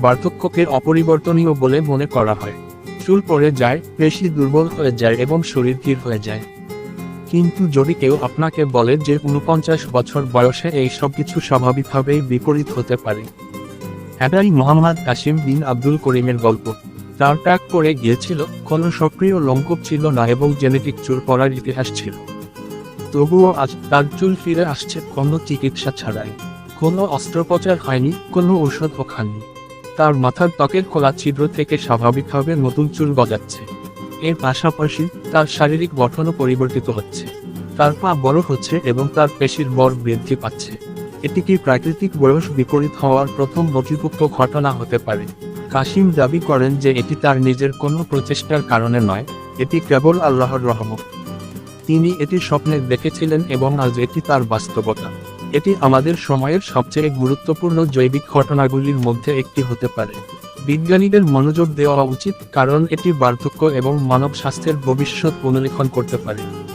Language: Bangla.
বার্ধক্যকে অপরিবর্তনীয় বলে মনে করা হয়। চুল পড়ে যায়, পেশি দুর্বল হয়ে যায় এবং শরীর ধীর হয়ে যায়। কিন্তু যদি কেউ আপনাকে বলে যে ৪৯ বছর বয়সে এই সব কিছু স্বাভাবিকভাবেই বিপরীত হতে পারে। এটাই মোহাম্মদ কাসিম বিন আব্দুল করিমের গল্প। তার টাক পড়ে গিয়েছিল, কোনো সক্রিয় লোমকূপ ছিল না এবং জেনেটিক চুল পড়ার ইতিহাস ছিল। তবুও আজ তার চুল ফিরে আসছে কোনো চিকিৎসা ছাড়াই। কোনো অস্ত্রোপচার হয়নি, কোনো ঔষধও খাননি। তার মাথার ত্বকের খোলা ছিদ্র থেকে স্বাভাবিকভাবে নতুন চুল গজাচ্ছে। এর পাশাপাশি তার শারীরিক গঠনও পরিবর্তিত হচ্ছে। তার পা বড় হচ্ছে এবং তার পেশির বর বৃদ্ধি পাচ্ছে। এটি কি প্রাকৃতিক বয়স বিপরীত হওয়ার প্রথম নথিভুক্ত ঘটনা হতে পারে? কাসিম দাবি করেন যে এটি তার নিজের কোনো প্রচেষ্টার কারণে নয়, এটি কেবল আল্লাহর রহমত। তিনি এটি স্বপ্নে দেখেছিলেন এবং আজ এটি তার বাস্তবতা। এটি আমাদের সময়ের সবচেয়ে গুরুত্বপূর্ণ জৈবিক ঘটনাগুলির মধ্যে একটি হতে পারে। বিজ্ঞানীদের মনোযোগ দেওয়া উচিত, কারণ এটি বার্ধক্য এবং মানব স্বাস্থ্যের ভবিষ্যৎ পুনরীক্ষণ করতে পারে।